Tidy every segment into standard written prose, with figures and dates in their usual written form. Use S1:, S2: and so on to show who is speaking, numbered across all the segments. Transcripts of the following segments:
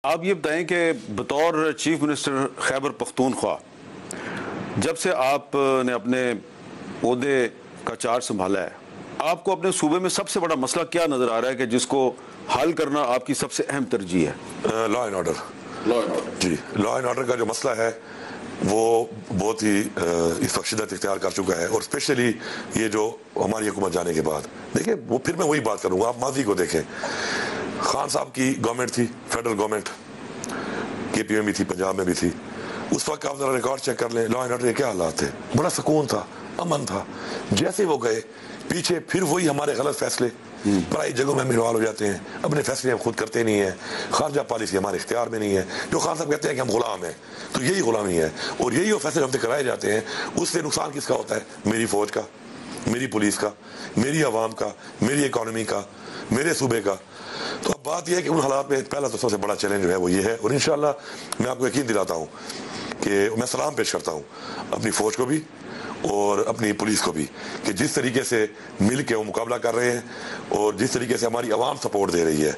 S1: آپ یہ بتائیں کہ بطور چیف منسٹر خیبر پختونخوا جب سے آپ نے اپنے عہدے کا چارج سنبھالا ہے، آپ کو اپنے صوبے میں سب سے بڑا مسئلہ کیا نظر آ رہا ہے کہ جس کو حل کرنا آپ کی سب سے اہم ترجیح ہے؟
S2: لا اینڈ آرڈر جی، لا اینڈ آرڈر کا جو مسئلہ ہے وہ بہت ہی اس وقت شدت اختیار کر چکا ہے، اور اسپیشلی یہ جو ہماری حکومت جانے کے بعد دیکھیں، وہ پھر میں وہی بات کروں گا، آپ ماضی کو دیکھیں، خان صاحب کی گورنمنٹ تھی، فیڈرل گورنمنٹ کے پی ایم بھی تھی، پنجاب میں بھی تھی، اس وقت آپ ذرا ریکارڈ چیک کر لیں، لا اینڈ آرڈر کے کیا حالات تھے، بڑا سکون تھا، امن تھا۔ جیسے وہ گئے پیچھے پھر وہی ہمارے غلط فیصلے پرائی جگہوں میں انوالو ہو جاتے ہیں، اپنے فیصلے ہم خود کرتے نہیں ہیں، خارجہ پالیسی ہمارے اختیار میں نہیں ہے، جو خان صاحب کہتے ہیں کہ ہم غلام ہیں، تو یہی غلامی ہے، اور یہی وہ فیصلے ہم سے کرائے جاتے ہیں۔ اس سے نقصان کس کا ہوتا ہے؟ میری فوج کا، میری پولیس کا، میری عوام کا، میری اکانومی کا، میرے صوبے کا۔ تو اب بات یہ ہے کہ ان حالات میں پہلا تو سب سے بڑا چیلنج جو ہے وہ یہ ہے، اور انشاءاللہ میں آپ کو یقین دلاتا ہوں کہ میں سلام پیش کرتا ہوں اپنی فوج کو بھی اور اپنی پولیس کو بھی، کہ جس طریقے سے مل کے وہ مقابلہ کر رہے ہیں اور جس طریقے سے ہماری عوام سپورٹ دے رہی ہے۔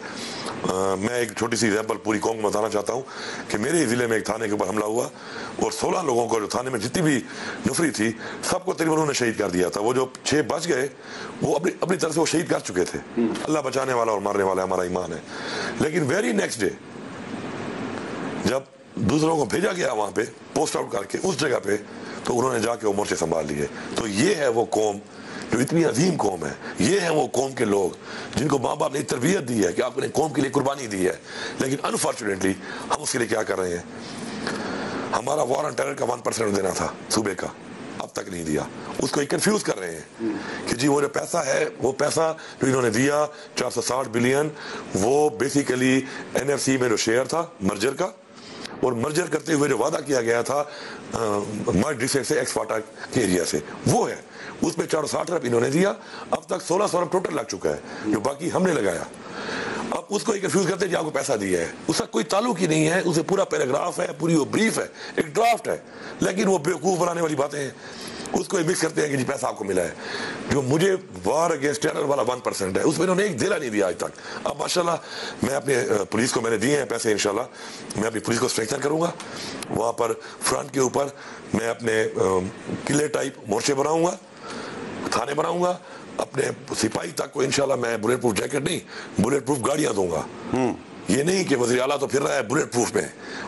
S2: میں ایک چھوٹی سی ایگزامپل پوری قوم کو بتانا چاہتا ہوں کہ میرے ضلع میں ایک تھانے کے اوپر حملہ ہوا اور 16 لوگوں کو، جو تھانے میں جتنی بھی نفری تھی، سب کو تقریباً انہوں نے شہید کر دیا تھا۔ وہ جو 6 بچ گئے وہ اپنی طرف سے وہ شہید کر چکے تھے۔ اللہ بچانے والا اور مارنے والا ہمارا ایمان ہے۔ لیکن ویری نیکسٹ ڈے جب دوسروں کو بھیجا گیا وہاں پہ پوسٹ آؤٹ کر کے اس جگہ پہ، تو انہوں نے جا کے وہ مورچے سنبھال لیے۔ تو یہ ہے وہ قوم جو اتنی عظیم قوم ہے، یہ ہے وہ قوم کے لوگ جن کو ماں باپ نے تربیت دی ہے کہ آپ نے قوم کے لیے قربانی دی ہے، لیکن انفارچونیٹلی ہم اس کے لیے کیا کر رہے ہیں؟ ہمارا وار آن ٹیرر کا 1% دینا تھا صوبے کا، اب تک نہیں دیا۔ اس کو کنفیوز کر رہے ہیں کہ جی وہ جو پیسہ ہے، وہ پیسہ جو انہوں نے دیا 460 بلین، وہ بیسیکلی این ایف سی میں جو شیئر تھا مرجر کا، اور مرجر کرتے ہوئے جو وعدہ کیا گیا تھا مرج ڈسٹرکٹ سے ایکسپاٹا کے ایریا سے، وہ ہے۔ اس میں 460 ارب انہوں نے دیا، اب تک 1600 ارب ٹوٹل لگ چکا ہے، جو باقی ہم نے لگایا۔ اب اس کو کنفیوز کرتے ہیں جی آپ کو پیسہ دیا ہے، اس کا کوئی تعلق ہی نہیں ہے، اسے پورا پیراگراف ہے، پوری وہ بریف ہے، ایک ڈرافٹ ہے، لیکن وہ بیوقوف بنانے والی باتیں ہیں، اس کو مکس کرتے ہیں کہ جی پیسہ آپ کو ملا ہے۔ جو مجھے وار اگینسٹ ٹیرر والا 1% ہے، اس میں انہوں نے ایک دھیلا نہیں دیا آج تک۔ اب ماشاءاللہ میں اپنے پولیس کو میں نے دیے ہیں پیسے، انشاءاللہ میں اپنی پولیس کو اسٹرینتھن کروں گا، وہاں پر فرنٹ کے اوپر میں اپنے قلعے ٹائپ مورچے بناؤں گا، تھانے بناؤں گا، اپنے سپاہی تک کو انشاءاللہ میں بلیٹ پروف جیکٹ نہیں، بلیٹ پروف گاڑیاں دوں گا۔ یہ نہیں کہ وزیر اعلیٰ تو پھر رہا ہے بلیٹ پروف میں،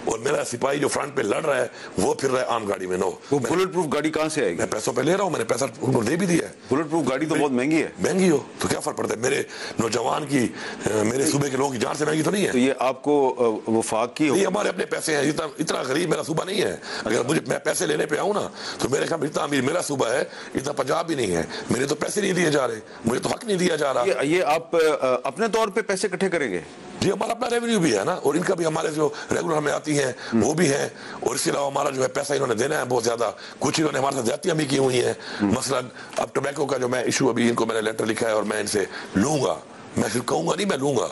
S2: اور میرا سپاہی جو فرنٹ پہ لڑ رہا ہے وہ پھر رہا ہے عام گاڑی میں۔ نو،
S1: وہ بلٹ پروف گاڑی کہاں سے آئے گی؟
S2: میں پیسوں پہ لے رہا ہوں، میں نے پیسہ ان کو دے بھی دیا ہے۔
S1: بلٹ پروف گاڑی تو بہت مہنگی ہے۔
S2: مہنگی ہو تو کیا فرق پڑتا ہے؟ میرے نوجوان کی، میرے صوبے کے لوگوں کی جان سے مہنگی تو نہیں ہے۔
S1: تو یہ آپ کو وفاق کی
S2: نہیں، ہمارے اپنے پیسے ہیں، اتنا غریب میرا صوبہ نہیں ہے۔ اگر مجھے میں پیسے لینے پہ آؤں نا تو میرے خیال اتنا امیر میرا صوبہ ہے، اتنا پنجاب بھی نہیں ہے۔ میرے تو پیسے نہیں دیے جا رہے، مجھے تو حق نہیں دیا جا رہا۔
S1: یہ آپ اپنے طور پہ پیسے اکٹھے کریں گے؟
S2: جی، ہمارا اپنا ریونیو بھی ہے نا، اور ان کا بھی ہمارے جو ریگولر ہمیں آتی ہیں وہ بھی ہیں، اور اس کے علاوہ ہمارا جو ہے پیسہ انہوں نے دینا ہے بہت زیادہ، کچھ انہوں نے ہمارے ساتھ زیادتیاں بھی کی ہوئی ہیں۔ مثلا اب ٹوبیکو کا جو میں ایشو ابھی ان کو میں نے لیٹر لکھا ہے اور میں ان سے لوں گا، میں صرف کہوں گا نہیں، میں لوں گا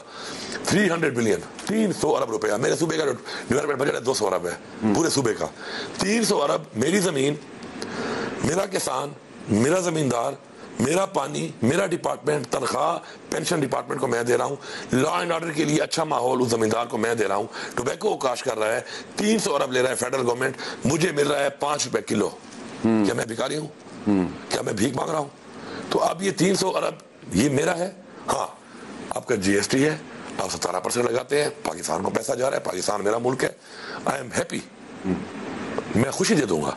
S2: 300 بلین، 300 ارب روپیہ۔ میرے صوبے کا جو ڈیولپمنٹ بجٹ ہے 200 ارب ہے پورے صوبے کا، 300 ارب میری زمین، میرا کسان، میرا زمیندار، میرا پانی، میرا ڈپارٹمنٹ، تنخواہ پینشن ڈپارٹمنٹ کو میں دے رہا ہوں، لا اینڈ آرڈر کے لیے اچھا ماحول اس زمیندار کو میں دے رہا ہوں، ٹوبیکو کو کاشت کر رہا ہے، 300 ارب لے رہا ہے فیڈرل گورنمنٹ، مجھے مل رہا ہے 5 روپے کلو۔ کیا میں بھکاری ہوں؟ کیا میں بھیک مانگ رہا ہوں؟ تو اب یہ 300 ارب یہ میرا ہے۔ ہاں، آپ کا جی ایس ٹی ہے، آپ 17% لگاتے ہیں، پاکستان کو پیسہ جا رہا ہے، پاکستان میرا ملک ہے، آئی ایم ہیپی، میں خوشی دے دوں گا۔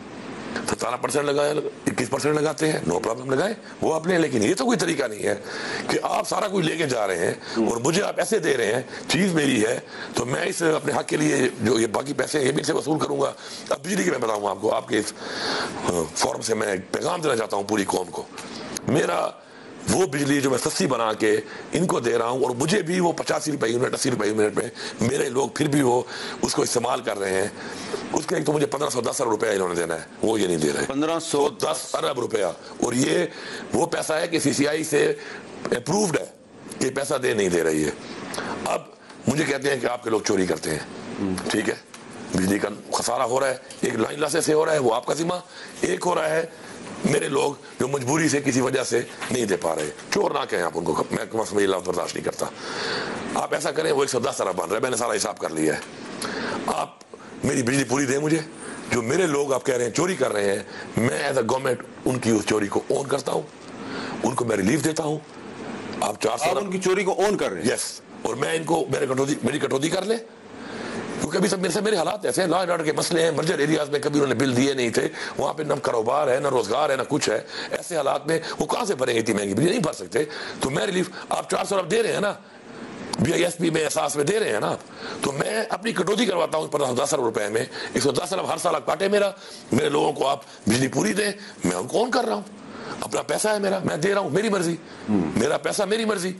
S2: 17% لگائے، 21% لگاتے ہیں، نو پرابلم، لگائیں، وہ اپنے۔ لیکن یہ تو کوئی طریقہ نہیں ہے کہ آپ سارا کچھ لے کے جا رہے ہیں اور مجھے آپ ایسے دے رہے ہیں، چیز میری ہے تو میں اس اپنے حق کے لیے جو یہ باقی پیسے یہ بھی سے وصول کروں گا۔ اب بجلی کی میں بتاؤں آپ کو، آپ کے اس فورم سے میں ایک پیغام دینا چاہتا ہوں پوری قوم کو، میرا وہ بجلی جو میں سستی بنا کے ان کو دے رہا ہوں، اور مجھے بھی وہ 85 روپے یونٹ، 80 روپے یونٹ میں میرے لوگ پھر بھی وہ اس کو استعمال کر رہے ہیں، اس کے ایک تو مجھے 1510 ارب روپیہ انہوں نے دینا ہے، وہ یہ نہیں دے رہے، 1510 ارب روپیہ۔ اور یہ وہ پیسہ ہے کہ سی سی آئی سے اپرووڈ ہے کہ پیسہ دے نہیں دے رہی ہے۔ اب مجھے کہتے ہیں کہ آپ کے لوگ چوری کرتے ہیں، ٹھیک ہے، بجلی کا خسارہ ہو را ہے، ایک لائن لاسے سے ہو رہا ہے، وہ آپ کا ذمہ، ایک ہو رہا ہے میرے لوگ جو مجبوری سے کسی وجہ سے نہیں دے پا رہے۔ چور نہ کہیں آپ ان کو، میں یہ لفظ برداشت نہیں کرتا۔ آپ ایسا کریں، وہ 110 ارب بن رہے، میں نے سارا حساب کر لیا ہے۔ آپ میری بجلی پوری دیں مجھے. جو میرے لوگ آپ کہہ رہے ہیں چوری کر رہے ہیں, میں ایز اے گورنمنٹ ان کی اس چوری کو اون کرتا ہوں, ان کو میں ریلیف دیتا ہوں. آپ 400
S1: ان کی چوری کو اون کر رہے ہیں؟
S2: یس. اور میں ان کو میری کٹوتی کر لیں, کیونکہ ابھی سب میرے حالات ایسے ہیں, لا اینڈ آرڈر کے مسئلے ہیں, مرجر ایریاز میں کبھی انہوں نے بل دیے نہیں تھے, وہاں پہ نہ کاروبار ہے, نہ روزگار ہے, نہ کچھ ہے. ایسے حالات میں وہ کہاں سے بھریں گے اتنی مہنگی بجلی؟ نہیں بھر سکتے. تو میں ریلیف, آپ 400 ارب دے رہے ہیں نا, BISP میں احساس میں دے رہے ہیں نا آپ, تو میں اپنی کٹوتی کرواتا ہوں 10 ارب روپے میں. 110 ارب ہر سال آپ کاٹے میرے لوگوں کو آپ بجلی پوری دیں, میں ان کو اون کر رہا ہوں. اپنا پیسہ ہے میرا, میں دے رہا ہوں, میری مرضی, میرا پیسہ میری مرضی,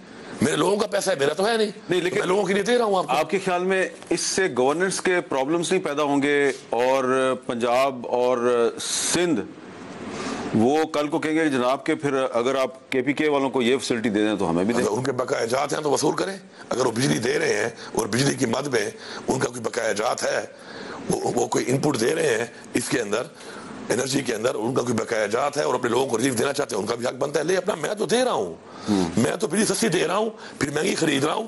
S2: میرے لوگوں کا پیسہ ہے, میرا تو ہے نہیں, لیکن میں لوگوں کے لیے دے رہا ہوں.
S1: آپ کے خیال میں اس سے گورننس کے پرابلمز نہیں پیدا ہوں گے, اور پنجاب اور سندھ وہ کل کو کہیں گے کہ جناب کے پھر اگر آپ KPK والوں کو یہ فیسلٹی دے دیں تو ہمیں بھی دیں؟
S2: اگر ان کے بقایا جات ہیں تو وصول کریں. اگر وہ بجلی دے رہے ہیں اور بجلی کی مد میں ان کا کوئی بقایا جات ہے, وہ کوئی انپٹ دے رہے ہیں اس کے اندر, انرجی کے اندر, ان کا کوئی بقایا جات ہے اور اپنے لوگوں کو ریلیف دینا چاہتے ہیں, ان کا بھی حق بنتا ہے. لے اپنا, میں تو دے رہا ہوں, میں تو بجلی سستی دے رہا ہوں, پھر مہنگی خرید رہا ہوں,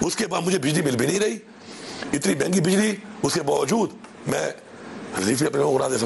S2: اس کے بعد مجھے بجلی مل بھی نہیں رہی, اتنی مہنگی بجلی, اس کے باوجود میں ریلیف اپنے لوگوں کو نہ دے سکوں.